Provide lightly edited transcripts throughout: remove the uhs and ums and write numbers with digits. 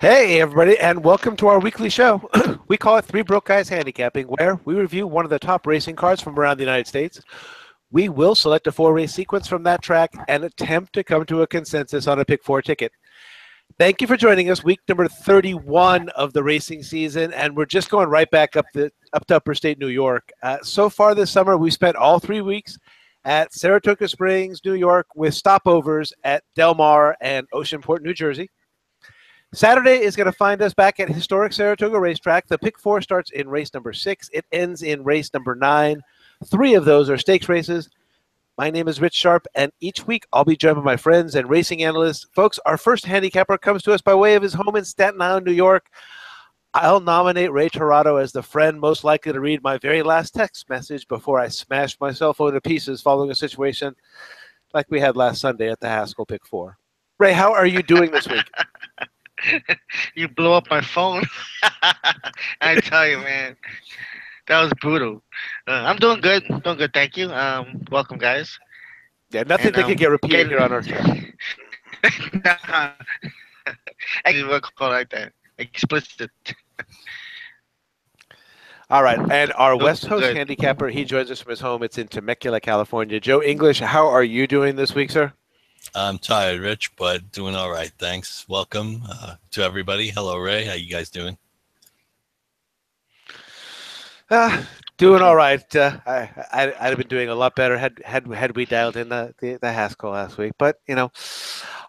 Hey, everybody, and welcome to our weekly show. We call it Three Broke Guys Handicapping, where we review one of the top racing cars from around the United States. We will select a four-race sequence from that track and attempt to come to a consensus on a pick four ticket. Thank you for joining us, week number 31 of the racing season, and we're just going right back up to Upper State New York. So far this summer, we spent all 3 weeks at Saratoga Springs, New York, with stopovers at Del Mar and Oceanport, New Jersey. Saturday is going to find us back at historic Saratoga Racetrack. The pick four starts in race number 6. It ends in race number 9. 3 of those are stakes races. My name is Rich Sharp, and each week I'll be joined by my friends and racing analysts. Folks, our first handicapper comes to us by way of his home in Staten Island, New York. I'll nominate Ray Torado as the friend most likely to read my very last text message before I smash my cell phone to pieces following a situation like we had last Sunday at the Haskell pick four. Ray, how are you doing this week? You blew up my phone. I tell you, man, that was brutal. I'm doing good. Doing good, thank you. Welcome, guys. Yeah, nothing that can get repeated here on our show. Nah, I will call like that. Explicit. All right, and our Doing West Coast good. handicapper, he joins us from his home. It's in Temecula, California. Joe English, how are you doing this week, sir? I'm tired, Rich, but doing all right. Thanks. Welcome to everybody. Hello, Ray. How you guys doing? Doing all right. I'd have been doing a lot better had we dialed in the Haskell last week. But, you know,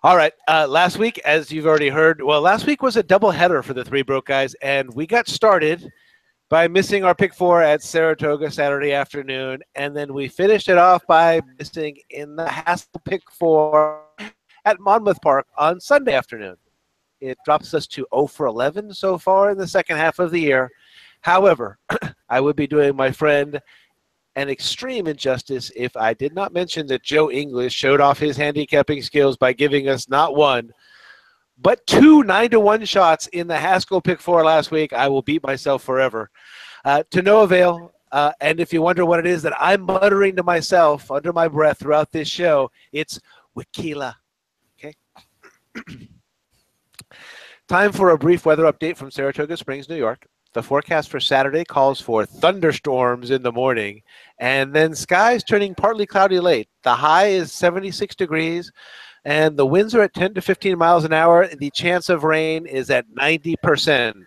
all right. Last week, as you've already heard, well, last week was a doubleheader for the Three Broke Guys, and we got started by missing our pick four at Saratoga Saturday afternoon, and then we finished it off by missing in the Haskell pick four at Monmouth Park on Sunday afternoon. It drops us to 0 for 11 so far in the second half of the year. However, I would be doing my friend an extreme injustice if I did not mention that Joe English showed off his handicapping skills by giving us not one, but 2 9-to-1 shots in the Haskell pick four last week. I will beat myself forever. To no avail. And if you wonder what it is that I'm muttering to myself under my breath throughout this show, it's Wikila. Okay. Time for a brief weather update from Saratoga Springs, New York. The forecast for Saturday calls for thunderstorms in the morning, and then skies turning partly cloudy late. The high is 76 degrees. And the winds are at 10 to 15 miles an hour. The chance of rain is at 90%.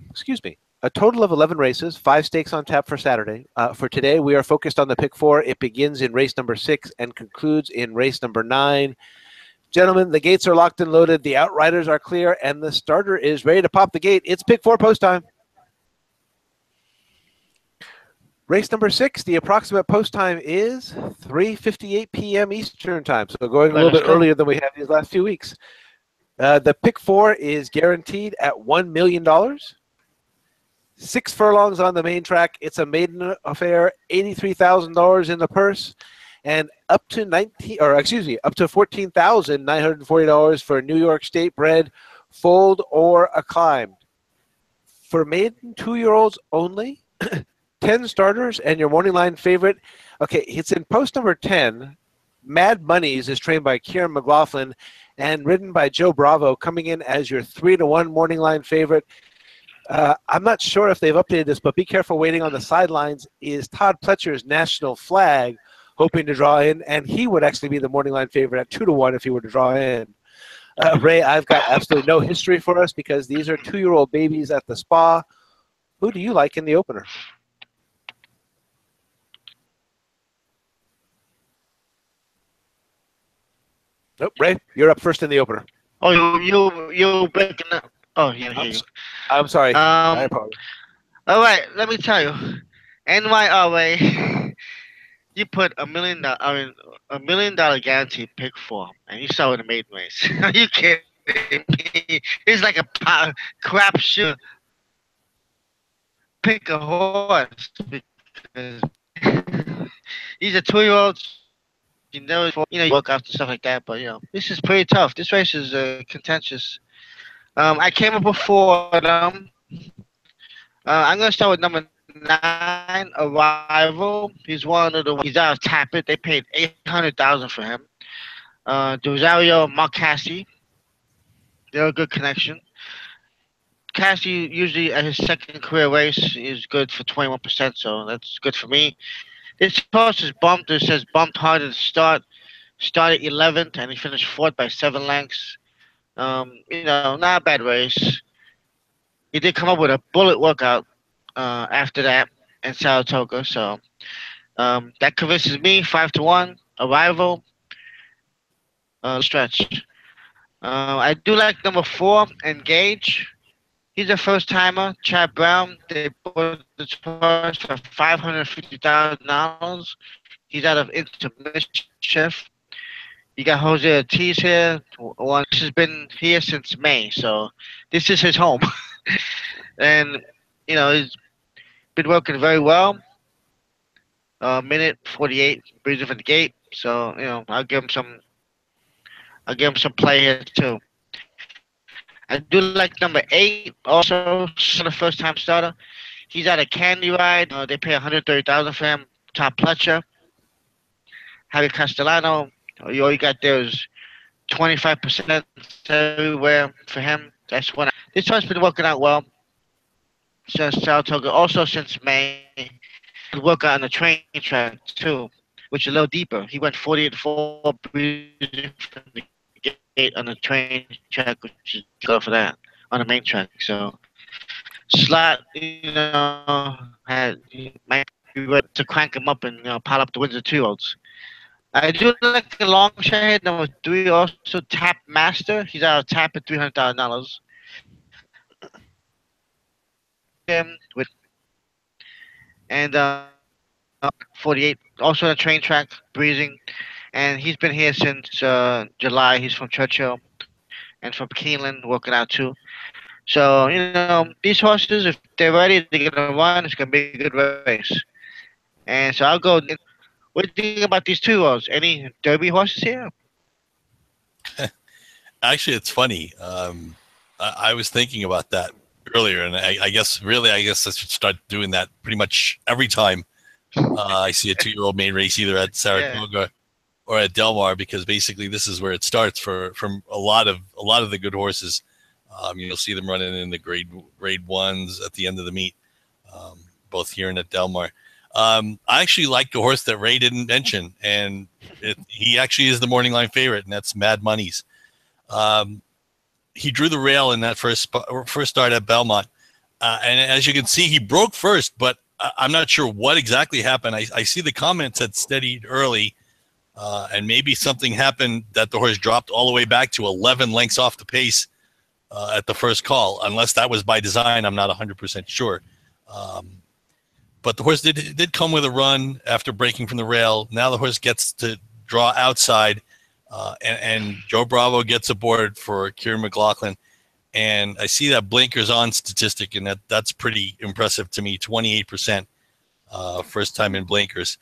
Excuse me. A total of 11 races, 5 stakes on tap for Saturday. For today, we are focused on the pick four. It begins in race number 6 and concludes in race number 9. Gentlemen, the gates are locked and loaded. The outriders are clear, and the starter is ready to pop the gate. It's pick four post time. Race number 6, the approximate post time is 3:58 p.m. Eastern time, so going a little bit earlier than we have these last few weeks. The pick four is guaranteed at $1 million. 6 furlongs on the main track. It's a maiden affair, $83,000 in the purse, and up to $14,940 for New York State bred, foaled or acclimbed. For maiden 2-year-olds only. 10 starters and your morning line favorite. Okay, it's in post number 10. Mad Monies is trained by Kieran McLaughlin and ridden by Joe Bravo, coming in as your 3-to-1 morning line favorite. I'm not sure if they've updated this, but be careful waiting on the sidelines is Todd Pletcher's National Flag, hoping to draw in, and he would actually be the morning line favorite at 2-to-1 if he were to draw in. Ray, I've got absolutely no history for us because these are 2-year-old babies at the spa. Who do you like in the opener? Nope, Ray, you're up first in the opener. Oh, you breaking up? Oh, yeah. I'm sorry. I apologize. All right. Let me tell you, NYRA, you put $1 million guarantee pick four, and you saw in the maiden race. Are you kidding me? It's like a crap shoot. Pick a horse because these are 2-year-olds. You know, work out and stuff like that. But this is pretty tough. This race is contentious. I came up with 4 of them. I'm gonna start with number 9, Arrival. He's one of the. He's out of Tappet. They paid $800,000 for him. Rosario Marcassi. They're a good connection. Cassie usually at his second career race is good for 21%, so that's good for me. This horse is bumped. It says bumped hard at the start. Started 11th and he finished fourth by 7 lengths. Not a bad race. He did come up with a bullet workout after that in Saratoga, so that convinces me 5-1. Arrival, stretch. I do like number 4, Engage. He's a first timer. Chad Brown. They bought the horse for $550,000. He's out of Intermischief. You got Jose Ortiz here. One has been here since May, so this is his home. And he's been working very well. Minute 48, breathing from the gate. So I'll give him some. I'll give him some play here too. I do like number 8 also, the first time starter. He's at a Candy Ride. They pay $130,000 for him. Top Pletcher. Harry Castellano. All you got there is 25% everywhere for him. That's when this one's been working out well since Saratoga. Also since May, he work out on the train track too, which is a little deeper. He went 48-4 breathing from the gate on the train track, which is good for that on the main track. So Slot, might be ready to crank him up and pile up the wins of 2-year-olds. I do like a long shot head number 3 also, Tap Master. He's out of Tap at $300,000. Him with and 48 also on a train track breezing, and he's been here since July. He's from Churchill and from Keeneland, working out too. So these horses, if they're ready, they're gonna run. It's gonna be a good race. And so I'll go. What do you think about these 2-year-olds? Any Derby horses here? Actually, it's funny. I was thinking about that earlier, and I guess I should start doing that pretty much every time I see a 2-year-old main race, either at Saratoga or at Del Mar, because basically this is where it starts from a lot of the good horses. You'll see them running in the grade ones at the end of the meet, both here and at Del Mar. I actually like the horse that Ray didn't mention, and he actually is the morning line favorite, and that's Mad Money's. He drew the rail in that first start at Belmont, and as you can see, he broke first, but I'm not sure what exactly happened. I see the comments had steadied early, and maybe something happened that the horse dropped all the way back to 11 lengths off the pace at the first call, unless that was by design. I'm not 100% sure. But the horse did come with a run after breaking from the rail. Now the horse gets to draw outside, and Joe Bravo gets aboard for Kieran McLaughlin. And I see that blinkers on statistic, and that's pretty impressive to me. 28% first time in blinkers.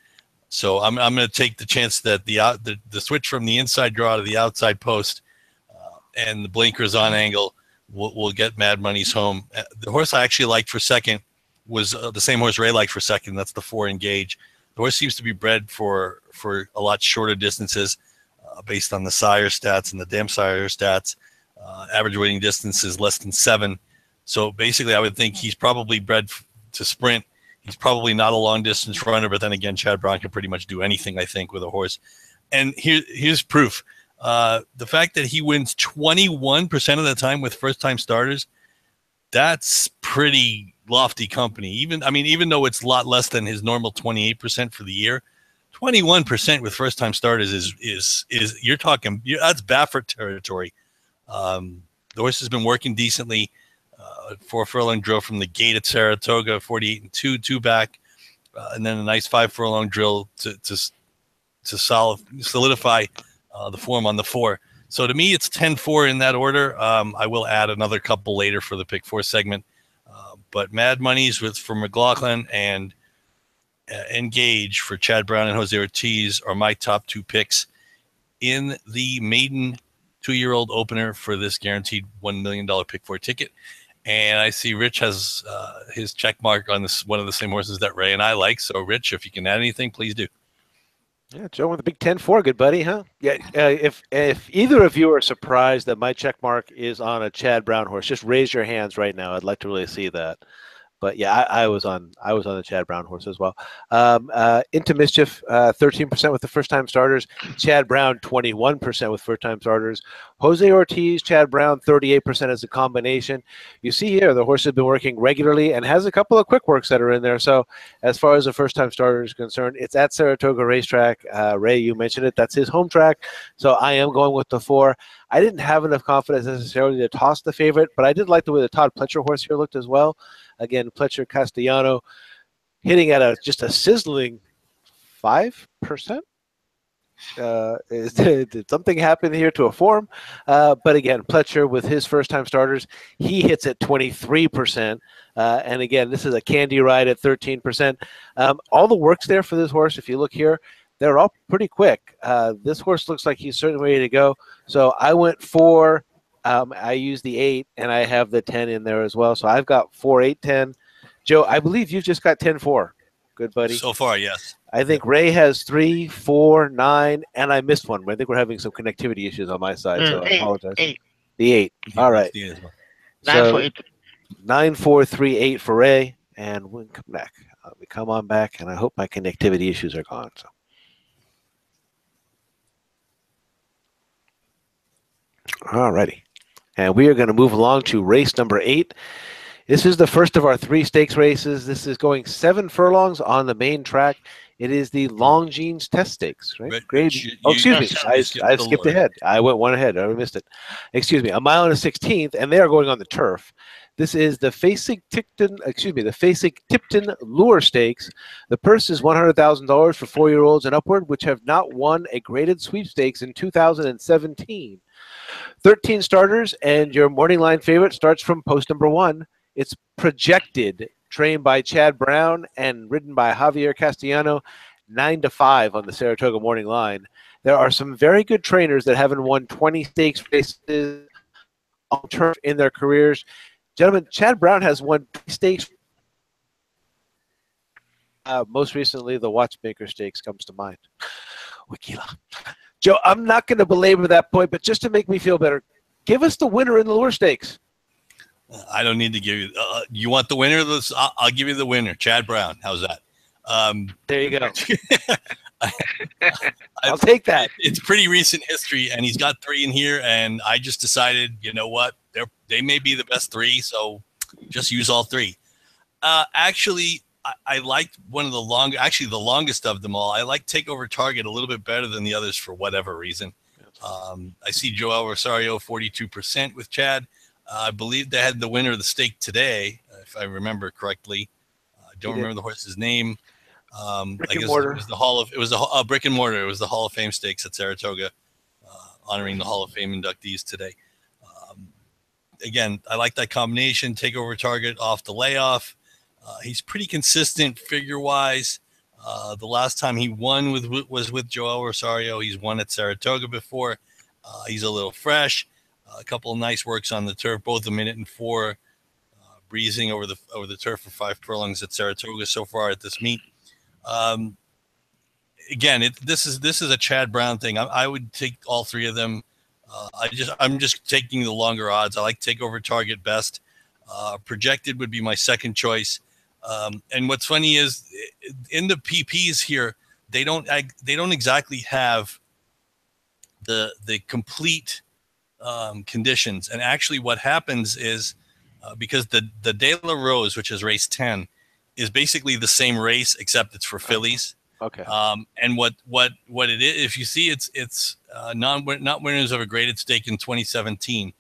So I'm going to take the chance that the switch from the inside draw to the outside post and the blinkers on angle will get Mad Money's home. The horse I actually liked for second was the same horse Ray liked for second. That's the 4 Engage. The horse seems to be bred for a lot shorter distances based on the sire stats and the dam sire stats. Average waiting distance is less than 7. So basically I would think he's probably bred to sprint. He's probably not a long distance runner, but then again, Chad Brown can pretty much do anything, I think, with a horse. And here's proof. The fact that he wins 21% of the time with first time starters, that's pretty lofty company. Even though it's a lot less than his normal 28% for the year, 21% with first time starters is you're talking, that's Baffert territory. The horse has been working decently. 4 furlong drill from the gate at Saratoga, 48-2, 2 back, and then a nice 5 furlong drill to solidify the form on the 4. So to me, it's 10-4 in that order. I will add another couple later for the pick 4 segment. But Mad Money's for McLaughlin and Engage for Chad Brown and Jose Ortiz are my top 2 picks in the maiden 2-year-old opener for this guaranteed $1 million pick 4 ticket. And I see Rich has his check mark on this, one of the same horses that Ray and I like. So Rich, if you can add anything, please do. Yeah, Joe with the big 10-4, good buddy, huh? Yeah. If either of you are surprised that my check mark is on a Chad Brown horse, just raise your hands right now. I'd like to really see that. But yeah, I was on the Chad Brown horse as well. Into Mischief, 13% with the first time starters. Chad Brown, 21% with first time starters. Jose Ortiz, Chad Brown, 38% as a combination. You see here, the horse has been working regularly and has a couple of quick works that are in there. So as far as the first time starter is concerned, it's at Saratoga Racetrack. Ray, you mentioned it. That's his home track. So I am going with the 4. I didn't have enough confidence necessarily to toss the favorite, but I did like the way the Todd Pletcher horse here looked as well. Again, Pletcher Castellano hitting at just a sizzling 5%. Did something happen here to a form? But again, Pletcher with his first-time starters, he hits at 23%. And again, this is a candy ride at 13%. All the works there for this horse, if you look here, they're all pretty quick. This horse looks like he's certainly ready to go. So I went 4. I used the 8, and I have the 10 in there as well. So I've got 4, 8, 10. Joe, I believe you've just got 10-4. Good buddy. So far, yes. I think Ray has 3, 4, 9, and I missed one. I think we're having some connectivity issues on my side, so I apologize. 8. The 8. All right. 9 for 8. 9, 4, 3, 8 for Ray, and we'll come back. We come on back, and I hope my connectivity issues are gone. So. All righty. And we are going to move along to race number 8. This is the first of our 3 stakes races. This is going 7 furlongs on the main track. It is the Longines Test Stakes, right? Excuse me. I skipped ahead. I went one ahead. I missed it. Excuse me. A mile and a 16th, and they are going on the turf. This is the Facing-Tipton Lure Stakes. The purse is $100,000 for 4-year-olds and upward, which have not won a graded sweepstakes in 2017. 13 starters, and your morning line favorite starts from post number 1. It's Projected, trained by Chad Brown and ridden by Javier Castellano, 9-5 on the Saratoga morning line. There are some very good trainers that haven't won 20 stakes races on turf in their careers. Gentlemen, Chad Brown has won stakes. Most recently, the Watchmaker Stakes comes to mind. Wikila. Joe, I'm not going to belabor that point, but just to make me feel better, give us the winner in the Lure Stakes. I don't need to give you. You want the winner? I'll give you the winner, Chad Brown. How's that? There you go. I'll take that. It's pretty recent history, and he's got 3 in here, and I just decided, you know what? They may be the best 3, so just use all 3. Actually, I liked one of the the longest of them all. I like Takeover Target a little bit better than the others for whatever reason. I see Joel Rosario 42% with Chad. I believe they had the winner of the stake today, if I remember correctly. I don't remember the horse's name. I guess it was the Brick and Mortar. It was the Hall of Fame Stakes at Saratoga, honoring the Hall of Fame inductees today. Again, I like that combination. Takeover Target off the layoff. He's pretty consistent figure-wise. The last time he won was with Joel Rosario. He's won at Saratoga before. He's a little fresh. A couple of nice works on the turf, both 1 minute and 4, breezing over the turf for 5 furlongs at Saratoga so far at this meet. Again, this is a Chad Brown thing. I would take all 3 of them. I'm just taking the longer odds. I like Takeover Target best. Projected would be my second choice. And what's funny is in the PPs here, they don't exactly have the complete conditions. And actually what happens is because the De La Rose, which is race 10, is basically the same race except it's for fillies. Okay. And what it is, if you see it's not winners of a graded stake in 2017,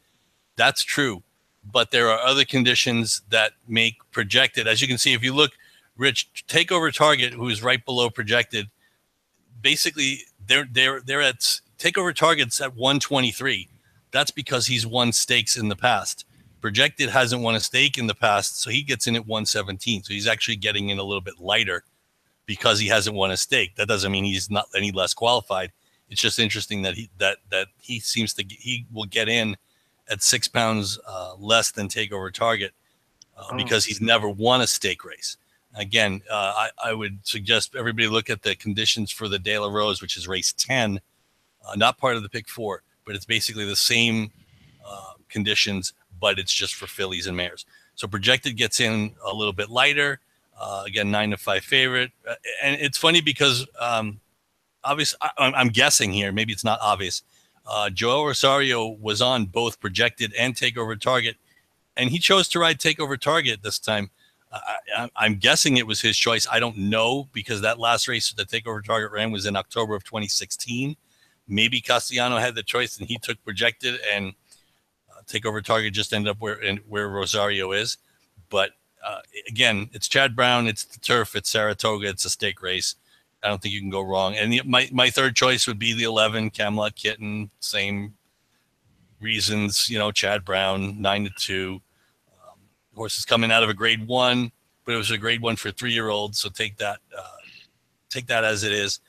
that's true. But there are other conditions that make Projected. As you can see, if you look, Rich, Takeover Target, who is right below Projected, basically they're at Takeover Target's at 123. That's because he's won stakes in the past. Projected hasn't won a stake in the past, so he gets in at 117. So he's actually getting in a little bit lighter because he hasn't won a stake. That doesn't mean he's not any less qualified. It's just interesting that he will get in at 6 pounds less than Takeover Target because he's never won a stake race. Again, I would suggest everybody look at the conditions for the De La Rose, which is race 10, not part of the pick 4, but it's basically the same conditions, but it's just for fillies and mares. So projected gets in a little bit lighter. Again, 9-5 favorite. And it's funny because obviously, I'm guessing here, maybe it's not obvious. Joel Rosario was on both projected and takeover target, and he chose to ride takeover target this time. I'm guessing it was his choice. I don't know, because that last race that takeover target ran was in October of 2016. Maybe Castellano had the choice and he took projected, and takeover target just ended up where Rosario is. But again, it's Chad Brown, it's the turf, it's Saratoga, it's a stake race. I don't think you can go wrong. And my third choice would be the 11, Camelot Kitten. Same reasons, Chad Brown, 9-2. Horse is coming out of a grade 1, but it was a grade 1 for 3-year-olds. So take that as it is.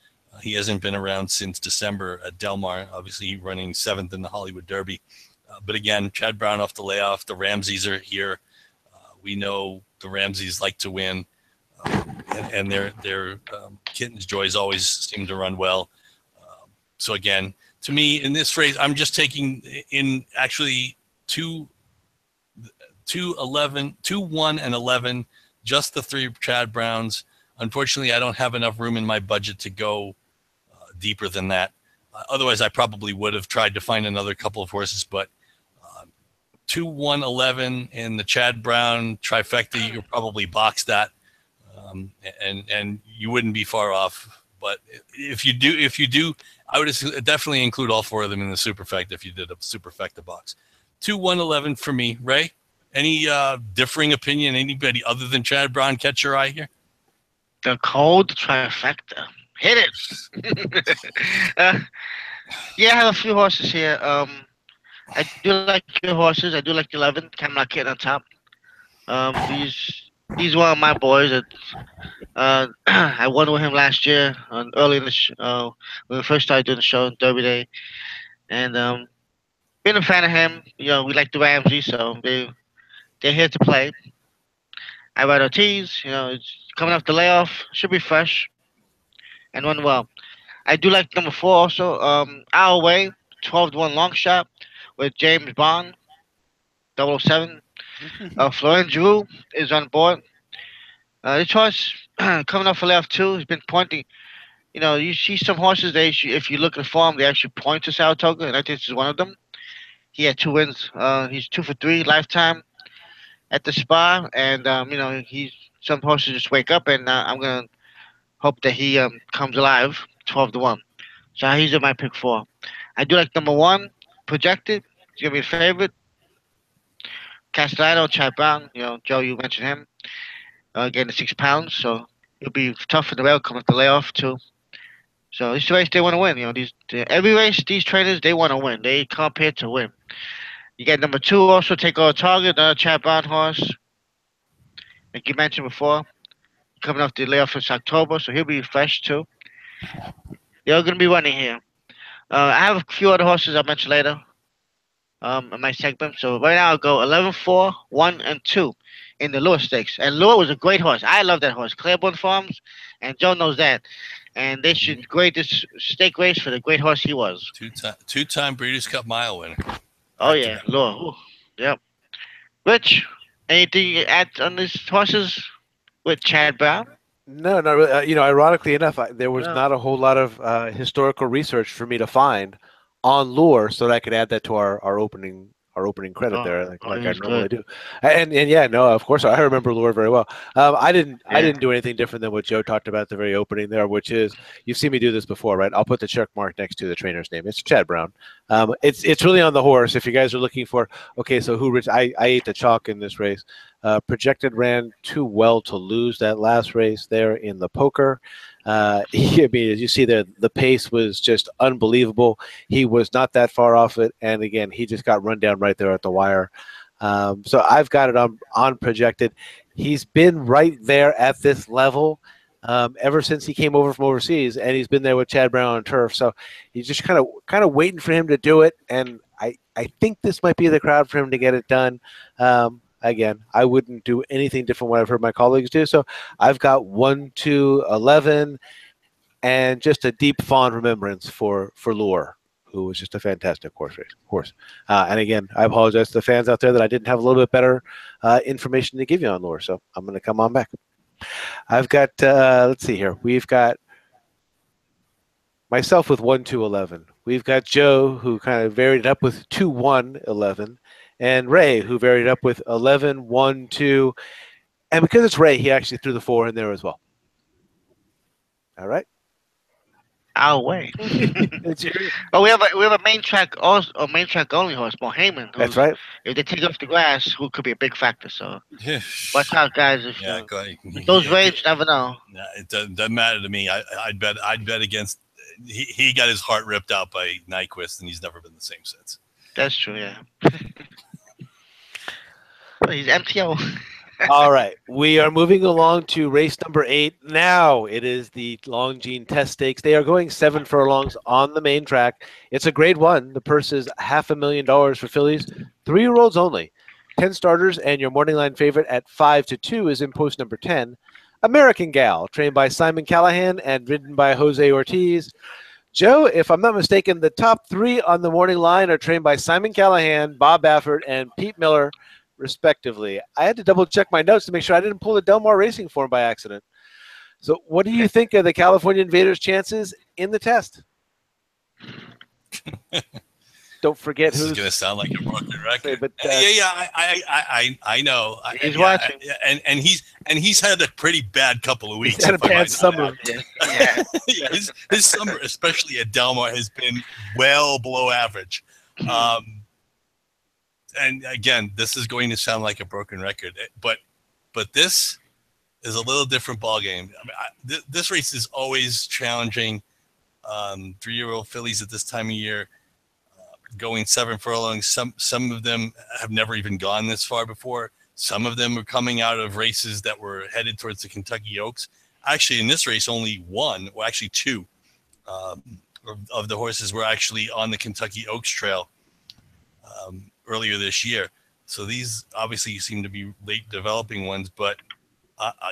He hasn't been around since December at Del Mar. Obviously, running 7th in the Hollywood Derby. But again, Chad Brown off the layoff. The Ramseys are here. We know the Ramseys like to win. And their Kitten's Joys always seem to run well. So again, to me, in this race, I'm just taking in actually 2, 1, and 11, just the 3 Chad Browns. Unfortunately, I don't have enough room in my budget to go deeper than that. Otherwise, I probably would have tried to find another couple of horses, but 2, 1, 11 in the Chad Brown trifecta, you could probably box that. And you wouldn't be far off. But if you do, I would definitely include all 4 of them in the superfecta if you did a superfecta box. 2, 1, 11 for me. Ray, any differing opinion? Anybody other than Chad Brown catch your eye here? The cold trifecta. Hit it. Yeah, I have a few horses here. I do like your horses. I do like 11, Camelot Kitten on top. He's one of my boys. I won with him last year early in the when we first started doing the show, Derby Day, and been a fan of him. We like the Ramsey, so they're here to play. I ride Ortiz. It's coming off the layoff, should be fresh, and run well. I do like number 4 also. Our Way, 12-1 long shot with James Bond, 007. Florian Giroux is on board. This horse coming off a layoff too. He's been pointing. You see some horses. If you look at the form, they actually point to Saratoga, and I think this is one of them. He had 2 wins. He's 2 for 3 lifetime at the Spa, and some horses just wake up, and I'm gonna hope that he comes alive. 12-1. So he's in my pick 4. I do like number 1 projected. He's gonna be a favorite. Castellano, Chad Brown. Joe, you mentioned him. Getting the 6 pounds, so it'll be tough for the rail coming off the layoff too. So this race they want to win. Every race these trainers they want to win. They come here to win. You get number 2 also take over target, another Chad Brown horse, like you mentioned before, coming off the layoff since October, so he'll be fresh too. They're going to be running here. I have a few other horses I'll mention later in my segment. So right now I'll go 11, 4, 1, and 2 in the Lure Stakes. And Lure was a great horse. I love that horse. Claiborne Farms, and Joe knows that. And they should grade this stake race for the great horse he was. Two-time Breeders' Cup Mile winner. Oh, yeah. Lure. Ooh. Yep. Rich, anything you add on these horses with Chad Brown? No, not really. Ironically enough, there was not a whole lot of historical research for me to find on Lure, so that I could add that to our opening credit there, like I normally do. And yeah, no, of course I remember Lure very well. I didn't do anything different than what Joe talked about at the very opening there, which is you've seen me do this before, right? I'll put the check mark next to the trainer's name. It's Chad Brown. It's really on the horse. If you guys are looking for so who Rich, I ate the chalk in this race. Projected ran too well to lose that last race there in the poker. As you see there, the pace was just unbelievable. He was not that far off it, and again, he just got run down right there at the wire. So I've got it on projected. He's been right there at this level ever since he came over from overseas, and he's been there with Chad Brown on turf. So he's just kind of waiting for him to do it, and I think this might be the crowd for him to get it done. again, I wouldn't do anything different what I've heard my colleagues do. So I've got 1, 2, 11, and just a deep fond remembrance for Lure, who was just a fantastic horse. And again, I apologize to the fans out there that I didn't have a little bit better information to give you on Lure. So I'm going to come on back. I've got, let's see here. We've got myself with 1, 2, 11. We've got Joe, who kind of varied it up with 2, 1, 11. And Ray, who varied up with 11, 1, 2. And because it's Ray, he actually threw the 4 in there as well. All right. Our way. But we have a main track also, a main track only horse, Bohemian. That's right. If they take off the grass, who could be a big factor. So watch out, guys. If Yeah, go ahead. with those rates, never know. Yeah, it doesn't matter to me. I'd bet against. He got his heart ripped out by Nyquist, and he's never been the same since. That's true. Yeah. He's MTO. All right. We are moving along to race number 8. Now it is the Longines Test Stakes. They are going 7 furlongs on the main track. It's a grade 1. The purse is $500,000 for fillies, 3-year-olds only. 10 starters, and your morning line favorite at 5-2 is in post number 10. American Gal, trained by Simon Callahan and ridden by Jose Ortiz. Joe, if I'm not mistaken, the top 3 on the morning line are trained by Simon Callahan, Bob Baffert, and Pete Miller, respectively. I had to double check my notes to make sure I didn't pull the Del Mar Racing form by accident. So what do you think of the California Invaders' chances in the test? Don't forget this who's is going to sound like a broken record. But, I know. He's watching. And he's had a pretty bad couple of weeks. He's had a bad summer. Yeah. Yeah, his summer, especially at Del Mar, has been well below average. And again, this is going to sound like a broken record, but this is a little different ballgame. I mean, this race is always challenging. 3-year-old fillies at this time of year, going 7 furlongs. Some of them have never even gone this far before. Some of them are coming out of races that were headed towards the Kentucky Oaks. Actually, in this race, only 2 of the horses were actually on the Kentucky Oaks Trail earlier this year. So these obviously seem to be late developing ones, but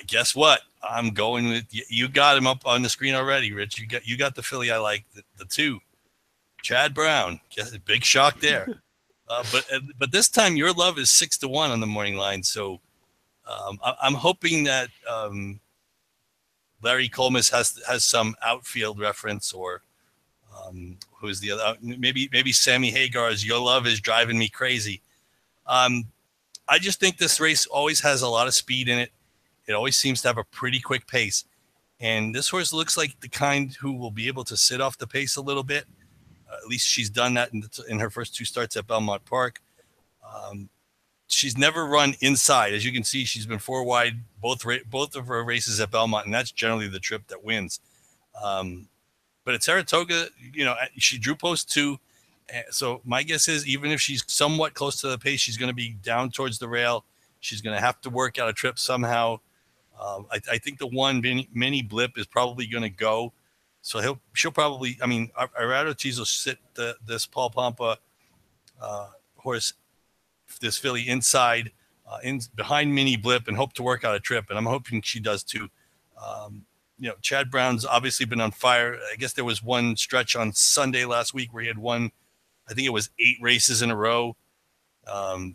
guess what? I'm going with you. Got him up on the screen already, Rich. You got the filly I like, the 2, Chad Brown. Yes, big shock there. But this time your love is 6-1 on the morning line. So I'm hoping that Larry Colmus has some outfield reference, or who's the other? Maybe Sammy Hagar's "Your Love Is Driving Me Crazy." I just think this race always has a lot of speed in it. It always seems to have a pretty quick pace, and this horse looks like the kind who will be able to sit off the pace a little bit. At least she's done that in her first 2 starts at Belmont Park. She's never run inside. As you can see, she's been 4 wide both of her races at Belmont, and that's generally the trip that wins. But at Saratoga, she drew post 2. So my guess is even if she's somewhat close to the pace, she's going to be down towards the rail. She's going to have to work out a trip somehow. I think the one mini blip is probably going to go. So she'll probably, Irado Ortiz will sit this Paul Pompa horse, this filly inside, behind mini blip, and hope to work out a trip. And I'm hoping she does too. Chad Brown's obviously been on fire. I guess there was one stretch on Sunday last week where he had won, I think it was 8 races in a row,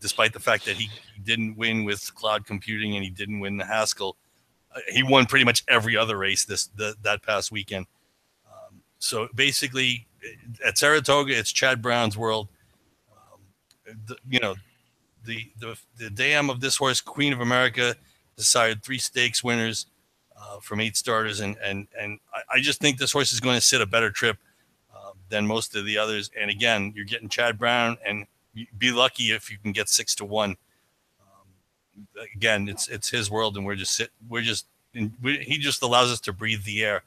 despite the fact that he didn't win with Cloud Computing and he didn't win the Haskell. He won pretty much every other race that past weekend. So basically, at Saratoga, it's Chad Brown's world. The dam of this horse, Queen of America, decided 3 stakes winners from 8 starters, and I just think this horse is going to sit a better trip than most of the others. And again, you're getting Chad Brown, and be lucky if you can get 6-1. Again, it's his world, and he just allows us to breathe the air.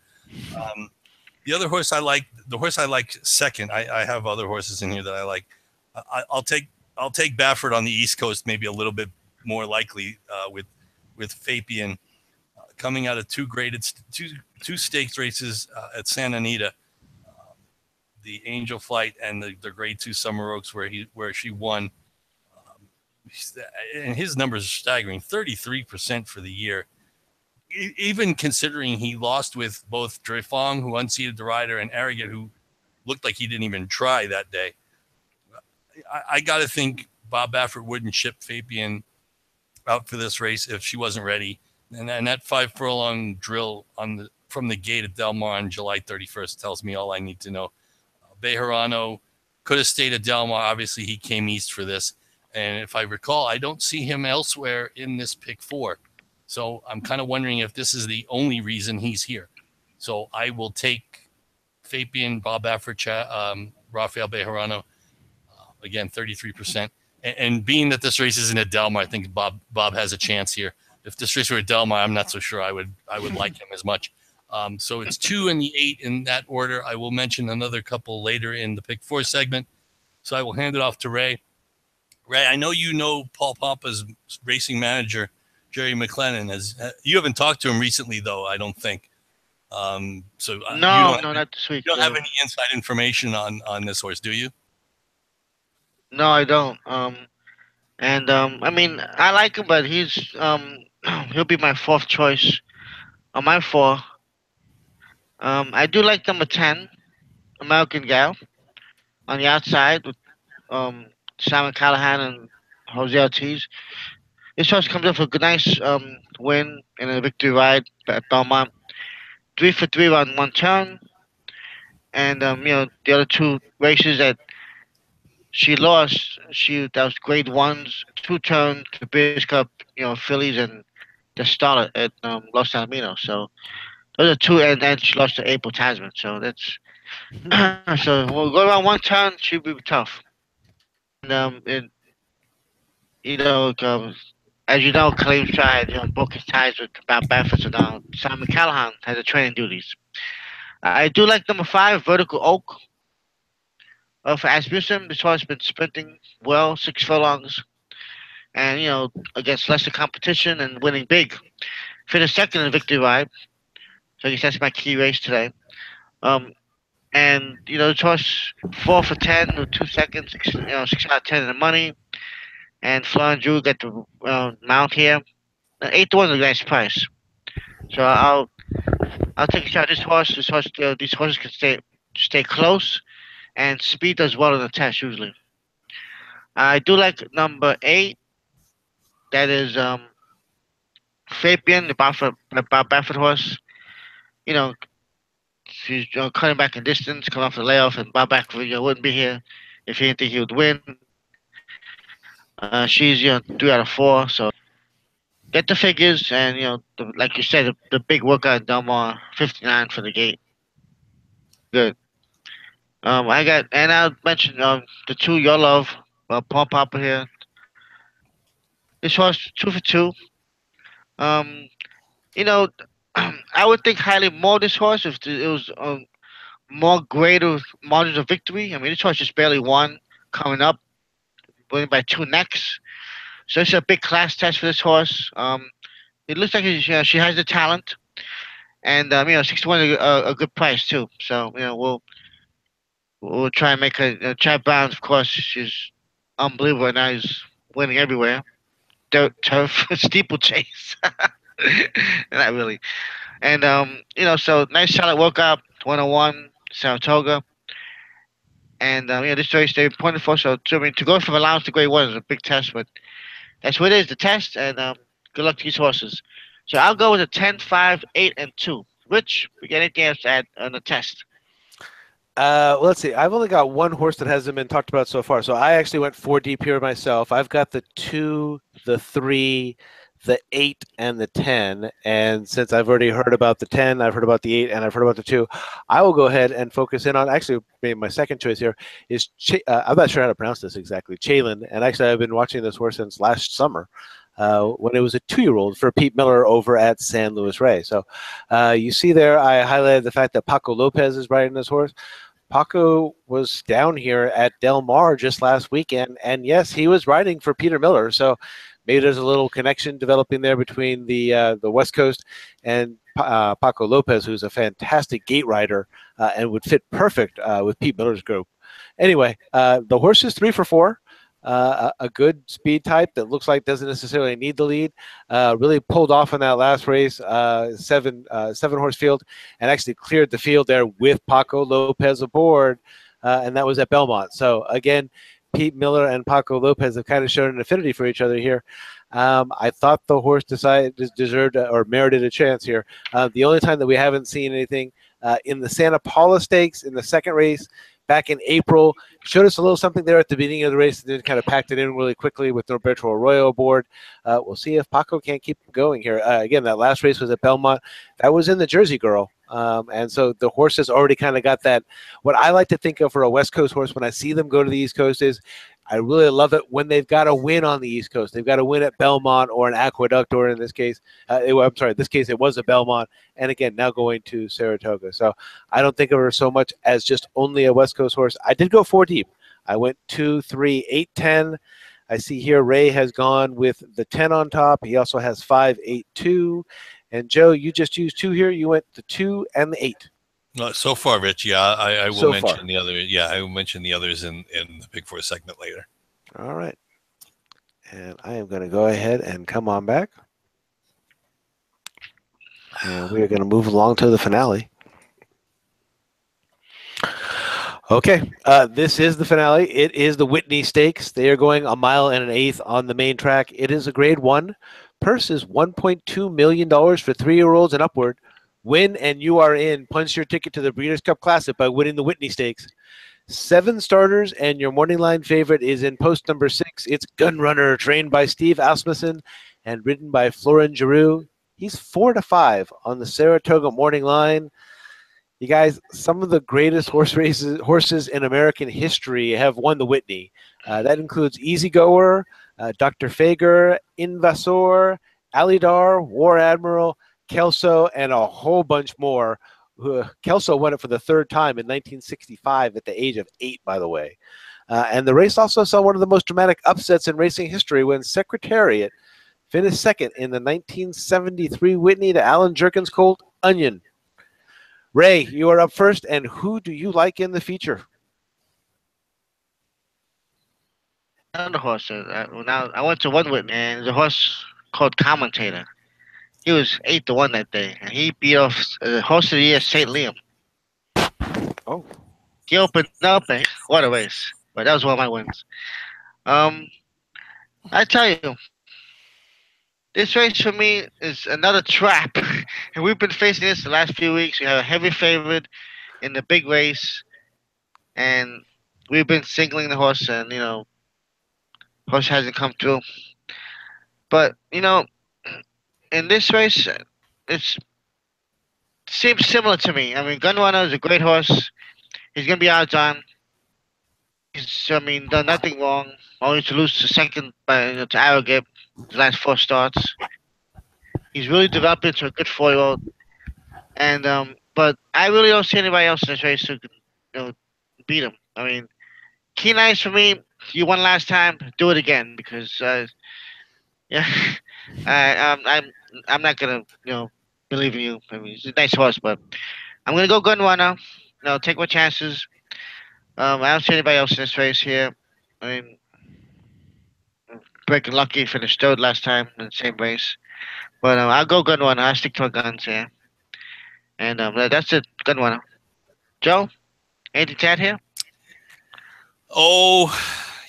The other horse I like, second. I have other horses in here that I like. I'll take Baffert on the East Coast, maybe a little bit more likely with Fabian coming out of 2 stakes races at Santa Anita, the Angel Flight and the Grade 2 Summer Oaks where she won. and his numbers are staggering, 33% for the year. Even considering he lost with both Drefong, who unseated the rider, and Arrogate, who looked like he didn't even try that day. I got to think Bob Baffert wouldn't ship Fabian out for this race if she wasn't ready. And that 5 furlong drill from the gate at Del Mar on July 31st tells me all I need to know. Bejarano could have stayed at Del Mar. Obviously, he came east for this. And if I recall, I don't see him elsewhere in this pick 4. So I'm kind of wondering if this is the only reason he's here. So I will take Fabian, Bob Baffert, Rafael Bejarano, again, 33%. And being that this race isn't at Del Mar, I think Bob has a chance here. If this race were at Del Mar, I'm not so sure I would like him as much. So it's 2 and the 8 in that order. I will mention another couple later in the pick 4 segment. So I will hand it off to Ray. Ray, I know you know Paul Pompa's racing manager, Jerry McLennan. You haven't talked to him recently, though, I don't think. No, not this week. You don't have any inside information on this horse, do you? No, I don't. I mean, I like him, but he's he'll be my 4th choice. On my 4, I do like number 10, American Gal, on the outside with Simon Callahan and Jose Ortiz. This horse comes off a nice win in a victory ride at Belmont. 3 for 3 on 1 turn. And, the other 2 races that she lost, that was grade 1s, 2 turn to British Cup, fillies and the starter at Los Alamitos. So those are 2, and then she lost to April Tasman. So that's so we'll go around 1 turn. She'll be tough. And as you know, Khalil Stride broke his ties with Bob Baffert, so now Simon Callahan has the training duties. I do like number 5, Vertical Oak. For Asmussen, this horse has been sprinting well, 6 furlongs, and against lesser competition and winning big. Finished 2nd in the victory ride, so I guess that's my key race today. This horse 4 for 10 with 2 seconds, 6 out of 10 in the money, and Florent Drew got the mount here. 8 to 1 is a nice price, so I'll take a shot at this horse. These horses can stay close. And speed does well in the test usually. I do like number 8. That is Fabian, the Bob Baffert horse. She's cutting back in distance, coming off the layoff, and Bob Baffert wouldn't be here if he didn't think he would win. She's 3 out of 4, so get the figures, and like you said, the big workout at Del Mar, 59 for the gate. Good. I'll mention the 2 your love, Paul Papa here. This horse 2 for 2. I would think highly more of this horse if it was more greater margins of victory. I mean, this horse just barely won coming up, winning by 2 necks. So it's a big class test for this horse. It looks like she has the talent, and 61 is a good price too. So we'll try and make her. Chad Brown, of course, she's unbelievable, and now he's winning everywhere. Dirt, turf, steeplechase. Not really. And, so nice solid workout, 101, Saratoga. And, this race they're pointed for. So, to go from allowance to grade 1 is a big test, but that's what it is, the test. And good luck to these horses. So, I'll go with a 10, 5, 8, and 2. Rich, we got anything else to add on the test? Let's see. I've only got 1 horse that hasn't been talked about so far. So I actually went 4 deep here myself. I've got the 2, the 3, the 8, and the 10. And since I've already heard about the 10, I've heard about the 8, and I've heard about the 2, I will go ahead and focus in on, actually, maybe my second choice here is, I'm not sure how to pronounce this exactly, Chalin. And actually, I've been watching this horse since last summer. When it was a 2-year-old for Pete Miller over at San Luis Rey. So you see there, I highlighted the fact that Paco Lopez is riding this horse. Paco was down here at Del Mar just last weekend, and yes, he was riding for Peter Miller. So maybe there's a little connection developing there between the West Coast and Paco Lopez, who's a fantastic gate rider and would fit perfect with Pete Miller's group. Anyway, the horse is 3 for 4. a good speed type that looks like doesn't necessarily need the lead. Really pulled off in that last race, seven horse field, and actually cleared the field there with Paco Lopez aboard, and that was at Belmont. So again, Pete Miller and Paco Lopez have kind of shown an affinity for each other here. I thought the horse deserved or merited a chance here. The only time that we haven't seen anything in the Santa Paula Stakes in the second race back in April, showed us a little something there at the beginning of the race, and then kind of packed it in really quickly with Norberto Arroyo aboard. We'll see if Paco can't keep going here. Again, that last race was at Belmont. That was in the Jersey Girl. And so the horse has already kind of got that. What I like to think of for a West Coast horse when I see them go to the East Coast is I really love it when they've got a win on the East Coast. They've got a win at Belmont or an Aqueduct, or in this case, I'm sorry, in this case it was a Belmont. And again, now going to Saratoga. So I don't think of her so much as just only a West Coast horse. I did go 4 deep. I went 2, 3, 8, 10. I see here Ray has gone with the 10 on top. He also has 5, 8, 2. And Joe, you just used 2 here. You went the 2 and the 8. So far, Rich, yeah, I will So mention far. the other. Yeah, I will mention the others in the Big Four segment later. All right. And I am going to go ahead and come on back. And we are going to move along to the finale. Okay, this is the finale. It is the Whitney Stakes. They are going 1 mile and an eighth on the main track. It is a grade 1. Purse is $1.2 million for 3-year-olds and upward. Win and you are in. Punch your ticket to the Breeders' Cup Classic by winning the Whitney Stakes. 7 starters, and your morning line favorite is in post number 6. It's Gunrunner, trained by Steve Asmussen and ridden by Florin Giroux. He's 4-5 on the Saratoga morning line. You guys, some of the greatest horses in American history have won the Whitney. That includes Easy Goer, Dr. Fager, Invasor, Alidar, War Admiral, Kelso, and a whole bunch more. Kelso won it for the 3rd time in 1965 at the age of 8, by the way. And the race also saw one of the most dramatic upsets in racing history when Secretariat finished 2nd in the 1973 Whitney to Alan Jerkins' Colt Onion. Ray, you are up first, and who do you like in the feature? Another horse. Now I went to one Whitney, and the horse called Commentator. He was 8-1 that day, and he beat off the horse of the year, St. Liam. Oh. He opened up, and what a race! But that was one of my wins. I tell you, this race for me is another trap, and we've been facing this the last few weeks. We have a heavy favorite in the big race, and we've been singling the horse, and horse hasn't come through. But in this race, it seems similar to me. I mean, Gunrunner is a great horse. He's gonna be odds on. He's, done nothing wrong. Only to lose to second to Arrogate his last 4 starts. He's really developed into a good 4-year-old. And but I really don't see anybody else in this race who could beat him. I mean, Keen Eyes for me. You won last time. Do it again because yeah, I'm not gonna believe in you. I mean, he's a nice horse, but I'm gonna go Gunrunner. Take my chances. I don't see anybody else in this race here. I mean, Breaking Lucky finished 3rd last time in the same race. But I'll go Gunrunner. I'll stick to my guns here. And that's it, Gunrunner. Joe, anything to add here? Oh,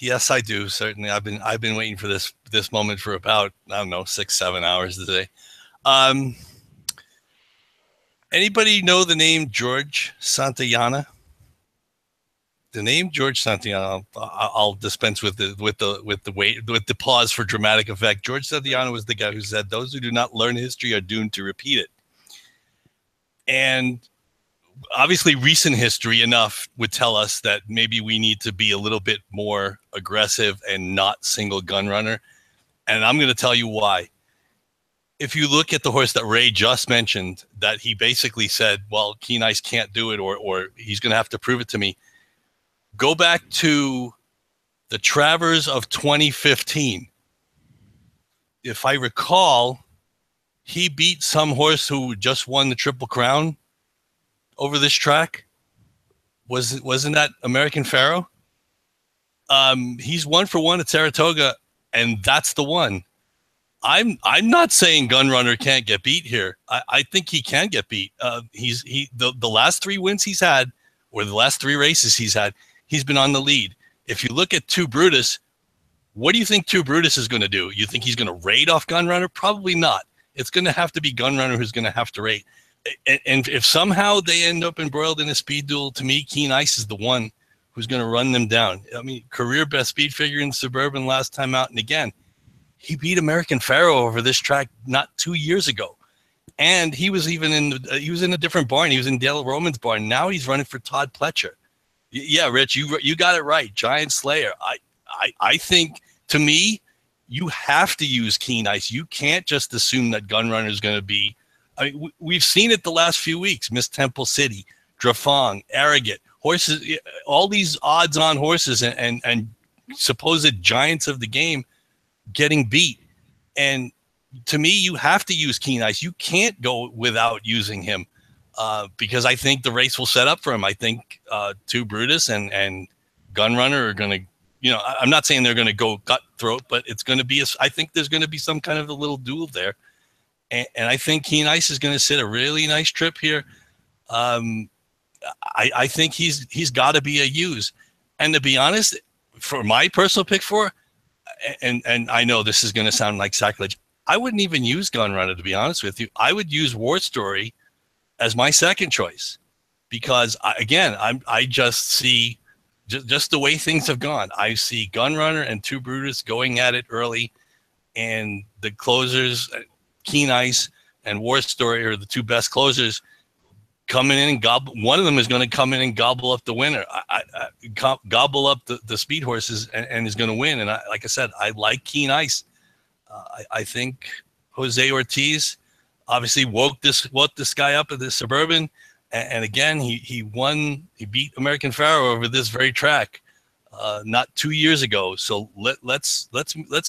yes, I do. Certainly, I've been waiting for this moment for about 6-7 hours today. Anybody know the name George Santayana? The name George Santayana, I'll dispense with the pause for dramatic effect. George Santayana was the guy who said, "Those who do not learn history are doomed to repeat it." And obviously, recent history enough would tell us that maybe we need to be a little bit more aggressive and not single Gunrunner. And I'm going to tell you why. If you look at the horse that Ray just mentioned, that he basically said, "Well, Keen Eyes can't do it, or he's going to have to prove it to me." Go back to the Travers of 2015. If I recall, he beat some horse who just won the Triple Crown over this track. Wasn't that American Pharaoh? He's 1-for-1 at Saratoga, and that's the one. I'm not saying Gunrunner can't get beat here. I think he can get beat. The last 3 wins he's had, or the last 3 races he's had, he's been on the lead. If you look at Two Brutus, what do you think Two Brutus is going to do? You think he's going to raid off Gunrunner? Probably not. It's going to have to be Gunrunner who's going to have to raid. And if somehow they end up embroiled in a speed duel, to me, Keen Ice is the one who's going to run them down. I mean, career best speed figure in Suburban last time out. And again, he beat American Pharaoh over this track not 2 years ago. And he was even he was in a different barn. He was in Dale Roman's barn. Now he's running for Todd Pletcher. Yeah, Rich, you got it right. Giant Slayer. I think, to me, you have to use Keen Ice. You can't just assume that Gunrunner is going to be. I mean, we've seen it the last few weeks. Miss Temple City, Drafong, Arrogate, horses, all these odds-on horses and supposed giants of the game getting beat. And to me, you have to use Keen Ice. You can't go without using him because I think the race will set up for him. I think Two Brutus and Gunrunner are going to, I'm not saying they're going to go cutthroat, but it's going to be, I think there's going to be some kind of a little duel there. And I think Keen Ice is going to sit a really nice trip here. I think he's got to be a use. And to be honest, for my personal pick 4, and I know this is going to sound like sacrilege, I wouldn't even use Gunrunner, to be honest with you. I would use War Story as my second choice because, I just see just the way things have gone. I see Gunrunner and Two Brutus going at it early, and the closers, Keen Ice and War Story, are the 2 best closers coming in and gobble. One of them is going to come in and gobble up the winner, gobble up the speed horses, and is going to win. And like I said, I like Keen Ice. I think Jose Ortiz obviously woke this guy up at the Suburban, and again he beat American Pharaoh over this very track not 2 years ago. So let's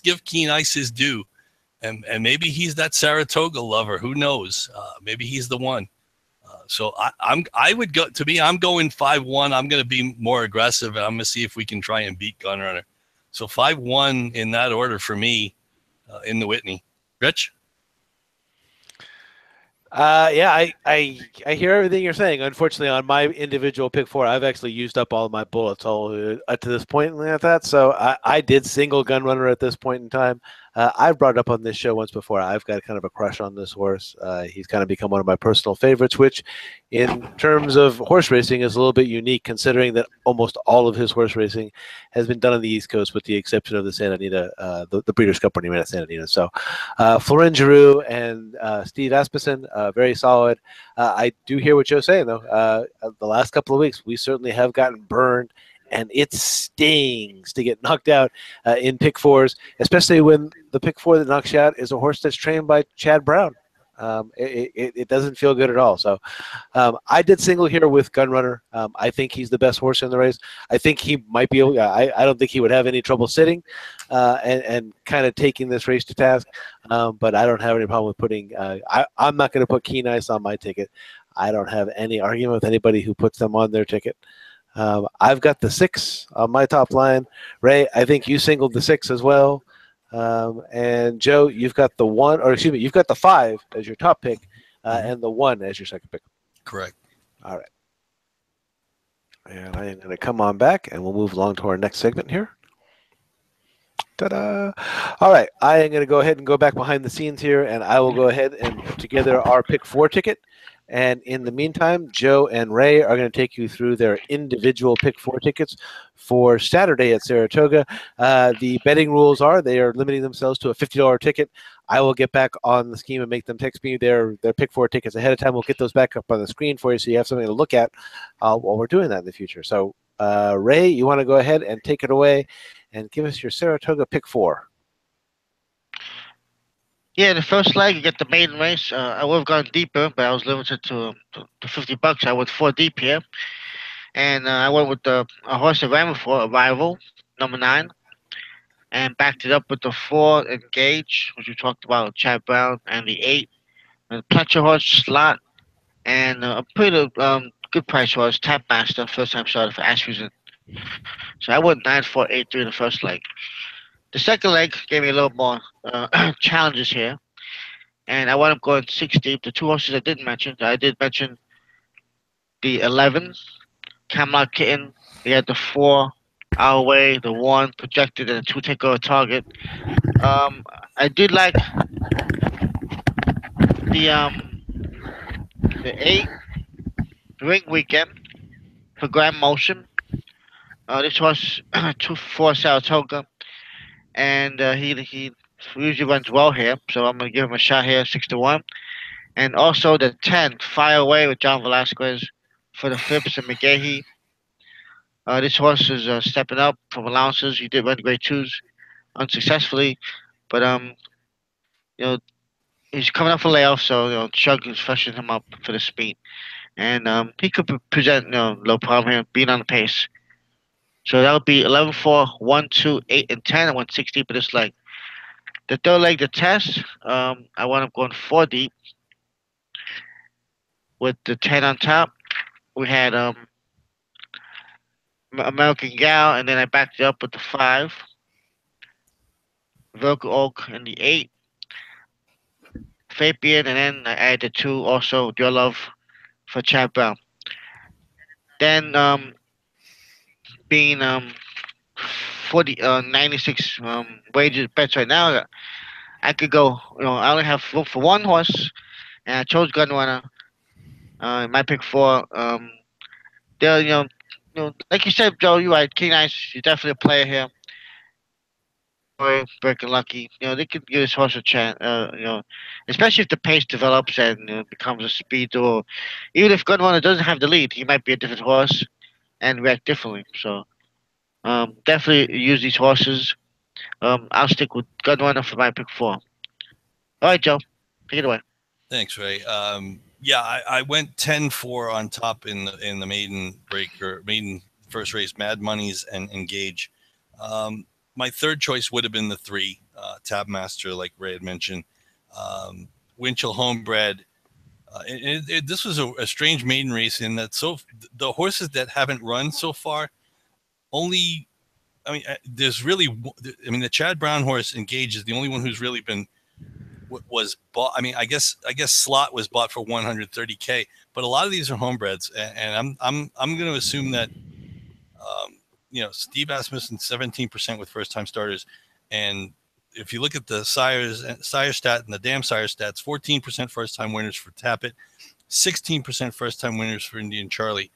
give Keen Ice his due, and maybe he's that Saratoga lover. Who knows? Maybe he's the one. So I would go. To me, I'm going 5-1. I'm going to be more aggressive, and I'm going to see if we can try and beat Gunrunner. So 5-1 in that order for me in the Whitney. Rich? Yeah, I hear everything you're saying. Unfortunately, on my individual pick 4, I've actually used up all of my bullets to this point like that. So I did single Gunrunner at this point in time. I've brought it up on this show once before. I've got kind of a crush on this horse. He's kind of become one of my personal favorites, which in terms of horse racing is a little bit unique considering that almost all of his horse racing has been done on the East Coast with the exception of the Santa Anita, the Breeders' Cup when he ran at Santa Anita. So Florent Giroux and Steve Asmussen, very solid. I do hear what Joe's saying, though. The last couple of weeks, we certainly have gotten burned, and it stings to get knocked out in pick 4s, especially when the pick 4 that knocks you out is a horse that's trained by Chad Brown. It doesn't feel good at all. So I did single here with Gunrunner. I think he's the best horse in the race. I think he might be able, I don't think he would have any trouble sitting and kind of taking this race to task. But I don't have any problem with putting, I'm not going to put Keen Ice on my ticket. I don't have any argument with anybody who puts them on their ticket. I've got the 6 on my top line. Ray, I think you singled the 6 as well. And Joe, you've got the 1, or excuse me, you've got the 5 as your top pick, and the 1 as your second pick. Correct. All right. And I am going to come on back, and we'll move along to our next segment here. Ta-da! All right, I am going to go ahead and go back behind the scenes here, and I will go ahead and put together our pick 4 ticket. And in the meantime, Joe and Ray are going to take you through their individual pick 4 tickets for Saturday at Saratoga. The betting rules are they are limiting themselves to a $50 ticket. I will get back on the scheme and make them text me their pick 4 tickets ahead of time. We'll get those back up on the screen for you so you have something to look at while we're doing that in the future. So, Ray, you want to go ahead and take it away and give us your Saratoga pick 4. Yeah, the first leg, you get the maiden race. I would have gone deeper, but I was limited to $50. I went 4 deep here. And I went with a horse I ran before, Arrival, number 9. And backed it up with the 4 Engage, which we talked about, Chad Brown, and the 8. And the Pletcher horse, Slot. And a pretty good price horse, Tapmaster, first time started for Ashfusen So I went 9-4, 8-3 in the first leg. The second leg gave me a little more challenges here, and I wound up going 6 deep. The two horses I didn't mention, I did mention the 11, Camelot Kitten. He had the 4 our way, the 1 projected, and the 2 take over target. I did like the um the 8 ring weekend for Grand Motion. This horse 2-4 Saratoga, and he usually runs well here, so I'm gonna give him a shot here, 6-1. And also the 10 Fire Away with John Velasquez for the Phipps and McGahee. This horse is stepping up from allowances. He did run grade twos unsuccessfully, but you know, he's coming off a layoff, so Chug is freshening him up for the speed, and he could present no problem here, being on the pace. So that would be 11-4, 1, 2, 8, and 10. I went 6 deep in this leg. The third leg, the test, I wound up going 4 deep with the 10 on top. We had American Gal, and then I backed it up with the 5, Virgo Oak, and the 8, Fabian, and then I added the 2, also Your Love for Chad Brown. Then being 96 wages bets right now, I could go. I only have room for one horse, and I chose Gunrunner. My pick 4. There, like you said, Joe, you're right. King Ice, you're definitely a player here. Breaking Lucky, they could give this horse a chance. Especially if the pace develops and becomes a speed, or even if Gunrunner doesn't have the lead, he might be a different horse and react differently. So, definitely use these horses. I'll stick with Gunrunner for my pick 4. All right, Joe, take it away. Thanks, Ray. Yeah, I went 10-4 on top in the maiden maiden first race, Mad Monies and Engage. My third choice would have been the 3, Tabmaster, like Ray had mentioned. Winchell Homebred. This was a strange maiden race in that the horses that haven't run so far only. I mean, there's really. I mean, the Chad Brown horse Engage is the only one who's really been was bought. I mean, I guess Slot was bought for 130K, but a lot of these are homebreds, and I'm going to assume that Steve Asmussen 17% with first time starters, and if you look at the sire stat and the dam sire stats, 14% first time winners for Tappet, 16% first time winners for Indian Charlie.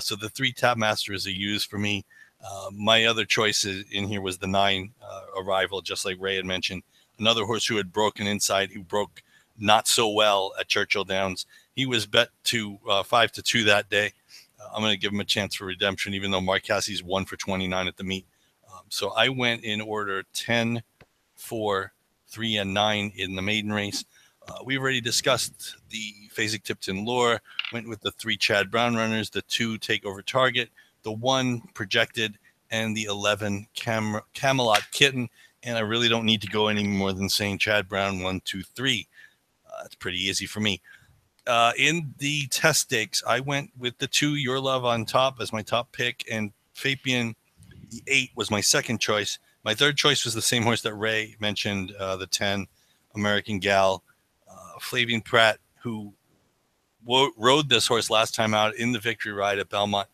So the 3 Tapmasters are used for me. My other choice in here was the 9 Arrival, just like Ray had mentioned. Another horse who had broken inside, who broke not so well at Churchill Downs. He was bet to 5-2 that day. I'm going to give him a chance for redemption, even though Mark Cassie's 1 for 29 at the meet. So I went in order 10, 4, 3, and 9 in the maiden race. We've already discussed the Phasic Tipton Lure, went with the 3 Chad Brown runners, the 2 Takeover Target, the 1 Projected, and the 11 Camelot Kitten. And I really don't need to go any more than saying Chad Brown 1, 2, 3. It's pretty easy for me. In the test stakes, I went with the 2 Your Love on top as my top pick, and Fabian, the 8, was my second choice. My third choice was the same horse that Ray mentioned, the 10 American Gal. Flavian Pratt, who rode this horse last time out in the victory ride at Belmont,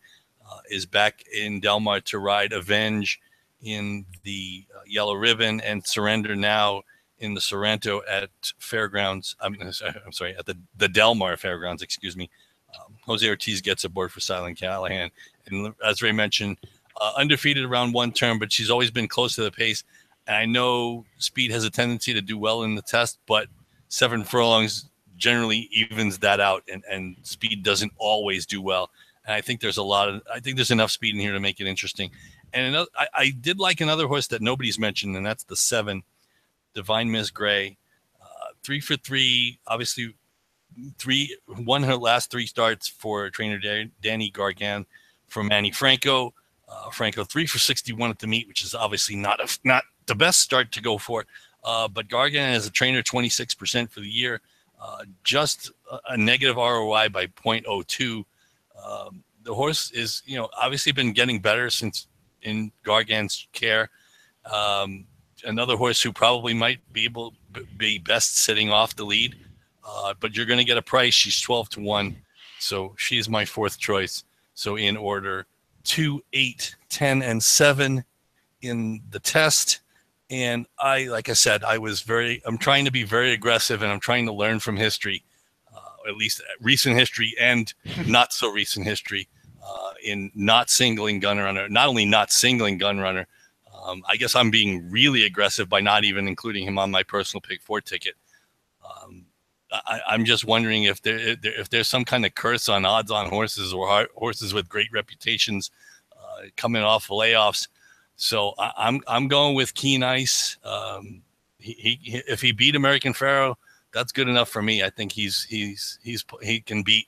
is back in Del Mar to ride Avenge in the Yellow Ribbon and Surrender now in the Sorrento at Fairgrounds. I'm sorry, at the Del Mar Fairgrounds, excuse me. Jose Ortiz gets aboard for Silent Callahan. And as Ray mentioned, undefeated around 1 turn, but she's always been close to the pace. And I know speed has a tendency to do well in the test, but 7 furlongs generally evens that out, and speed doesn't always do well. And I think there's enough speed in here to make it interesting. And I did like another horse that nobody's mentioned, and that's the 7, Divine Miss Gray. 3 for 3, obviously won her last 3 starts for trainer Danny Gargan from Manny Franco. Franco 3 for 61 at the meet, which is obviously not the best start to go for. But Gargan as a trainer, 26% for the year, just a negative ROI by 0.02. the horse is, obviously been getting better since in Gargan's care. Another horse who probably might be best sitting off the lead, but you're going to get a price. She's 12-1, so she's my fourth choice. So in order 2, 8, 10, and 7 in the test. And like I said, I'm trying to be very aggressive, and I'm trying to learn from history, at least recent history and not so recent history, in not singling Gun Runner. Not only not singling Gun Runner, I guess I'm being really aggressive by not even including him on my personal pick 4 ticket. I'm just wondering if there's some kind of curse on odds-on horses or horses with great reputations coming off layoffs. So I'm going with Keen Ice. If he beat American Pharaoh, that's good enough for me. I think he can beat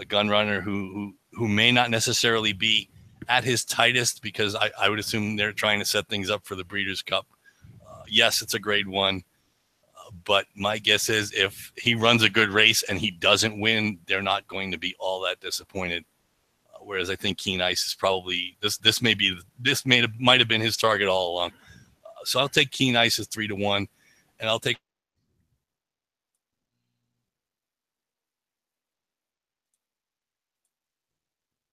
Gun Runner, who may not necessarily be at his tightest, because I would assume they're trying to set things up for the Breeders' Cup. Yes, it's a grade 1, but my guess is if he runs a good race and he doesn't win, they're not going to be all that disappointed. Whereas I think Keen Ice is probably might have been his target all along. So I'll take Keen Ice as 3-1, and I'll take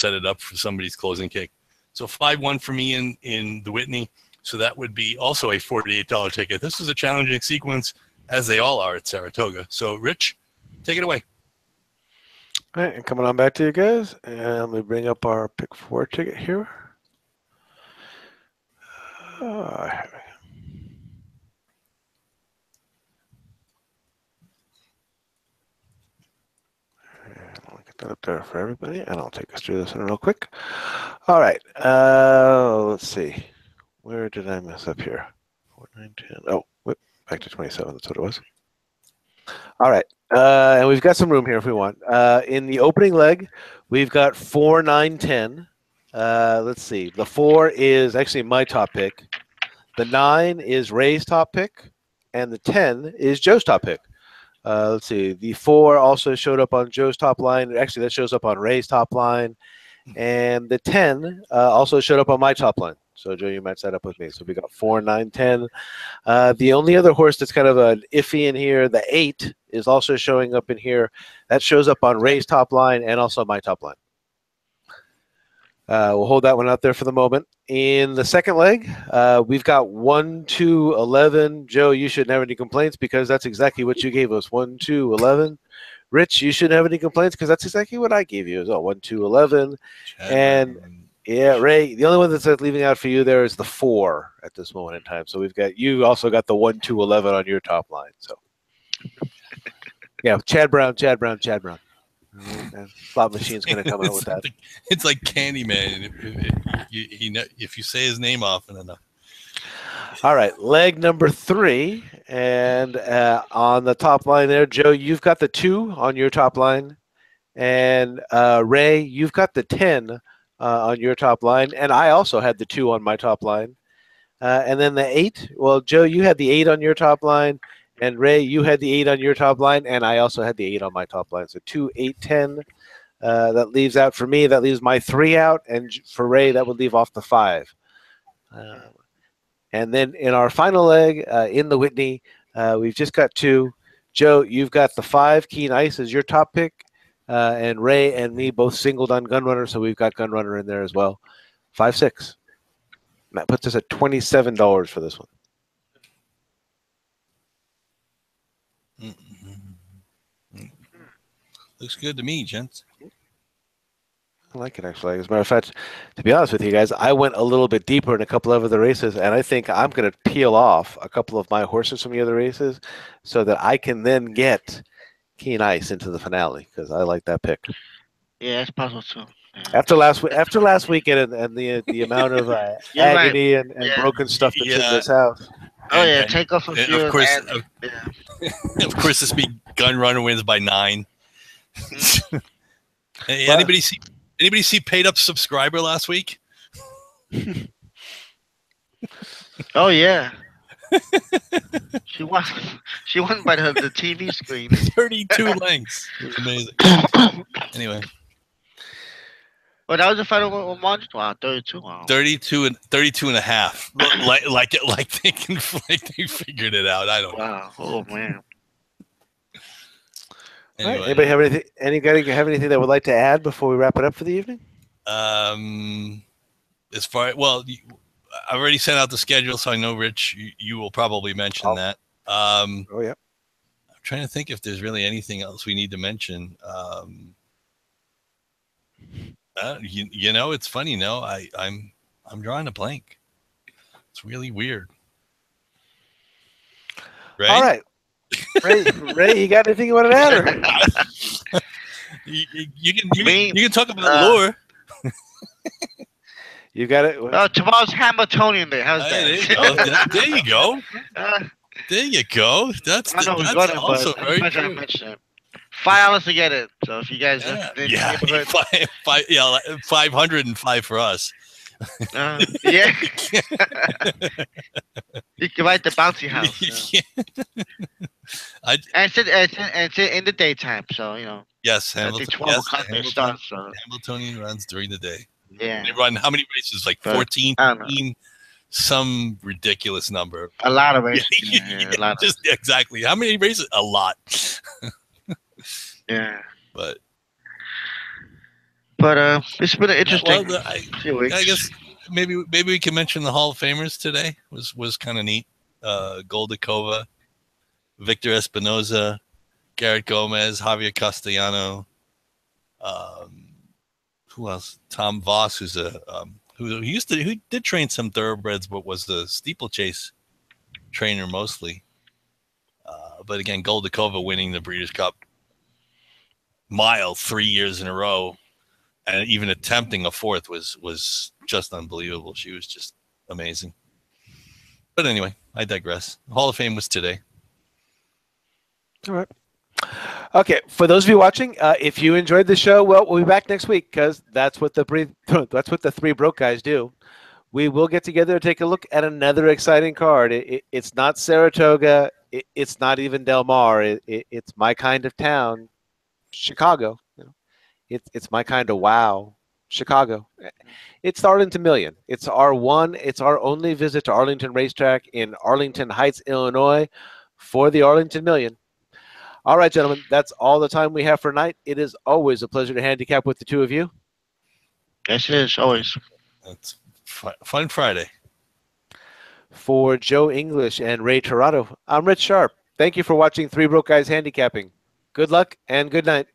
set it up for somebody's closing kick. So 5-1 for me in the Whitney. So that would be also a $48 ticket. This is a challenging sequence, as they all are at Saratoga. So Rich, take it away. All right, and coming on back to you guys, and let me bring up our pick 4 ticket here. Here I'll get that up there for everybody, and I'll take us through this one real quick. All right, let's see. Where did I mess up here? 4, 9, 10. Oh, whoop, back to 27. That's what it was. All right, and we've got some room here if we want. In the opening leg, we've got 4, 9, 10. Let's see. The 4 is actually my top pick. The 9 is Ray's top pick, and the 10 is Joe's top pick. Let's see. The 4 also showed up on Joe's top line. Actually, that shows up on Ray's top line. And the 10 also showed up on my top line. So, Joe, you match that up with me. So we got 4, 9, 10. The only other horse that's kind of an iffy in here, the 8, is also showing up in here. That shows up on Ray's top line and also my top line. We'll hold that one out there for the moment. In the second leg, we've got 1, 2, 11. Joe, you shouldn't have any complaints because that's exactly what you gave us. 1, 2, 11. Rich, you shouldn't have any complaints because that's exactly what I gave you as well. 1, 2, 11. And yeah, Ray, the only one that's leaving out for you there is the 4 at this moment in time. So you also got the 1, 2, 11 on your top line. So yeah, Chad Brown. Slot machine's going to come out with that. It's like Candyman. If you say his name often enough. All right, leg number 3, and on the top line there, Joe, you've got the 2 on your top line, and Ray, you've got the 10 on your top line, and I also had the 2 on my top line, and then the 8. Well, Joe, you had the 8 on your top line, and Ray, you had the 8 on your top line, and I also had the 8 on my top line. So 2, 8, 10. That leaves out for me. That leaves my 3 out, and for Ray, that would leave off the 5. And then in our final leg, in the Whitney, we've just got 2. Joe, you've got the 5, Keen Ice as your top pick, and Ray and me both singled on Gun Runner, so we've got Gun Runner in there as well. 5, 6. That puts us at $27 for this one. Looks good to me, gents. I like it, actually. As a matter of fact, to be honest with you guys, I went a little bit deeper in a couple of other races, and I think I'm going to peel off a couple of my horses from the other races so that I can then get Keen Ice into the finale, because I like that pick. Yeah, that's possible too. Yeah. After last weekend and the amount of agony and broken stuff that's in this house. Oh yeah, take off a few. Of course, of course, this week Gun Runner wins by 9. Hey, anybody see paid up subscriber last week? Oh yeah. She won by the TV screen. 32 lengths. It was amazing. Anyway. Oh, that was the final margin? Wow, 32. Wow. 32 and a half. like they figured it out. I don't know. Wow. Oh, man. All right. Anyway, Anybody have anything? Anybody have anything that would like to add before we wrap it up for the evening? as far I already sent out the schedule, so I know Rich, you will probably mention that. Oh yeah. I'm trying to think if there's really anything else we need to mention. You know, it's funny. No, I'm drawing a blank. It's really weird. Right? All right. Ray, you got anything you want to add? You can talk about lore. You got it. Tomorrow's Hamiltonian Day. How's that? There you go. There you go. That's also very true. $5 to get it. So if you guys, yeah, 505 for us. Yeah. You can write the bouncy house. Yeah. And it's in the daytime, so you know. Yes, Hamiltonian runs during the day. Yeah. They run how many races? Like 14, 15, some ridiculous number. A lot of races. A lot. Exactly. How many races? A lot. Yeah. But it's been an interesting few weeks. I guess maybe we can mention the Hall of Famers today. Was kind of neat. Goldacova, Victor Espinoza, Garrett Gomez, Javier Castellano. Who else? Tom Voss, who's who did train some thoroughbreds, but was the steeplechase trainer mostly. But again, Goldacova winning the Breeders' Cup Mile 3 years in a row, and even attempting a fourth was just unbelievable. She was just amazing. But anyway, I digress. Hall of Fame was today. All right. Okay, for those of you watching, if you enjoyed the show, well, we'll be back next week because that's what the three broke guys do. We will get together and take a look at another exciting card. It's not Saratoga. It's not even Del Mar. It's my kind of town, Chicago. You know, it's my kind of wow, Chicago. It's the Arlington Million. It's our only visit to Arlington Racetrack in Arlington Heights, Illinois, for the Arlington Million. All right, gentlemen, that's all the time we have for tonight. It is always a pleasure to handicap with the two of you. Yes, it is, always. That's fun Friday. For Joe English and Ray Torado, I'm Rich Sharp. Thank you for watching Three Broke Guys Handicapping. Good luck and good night.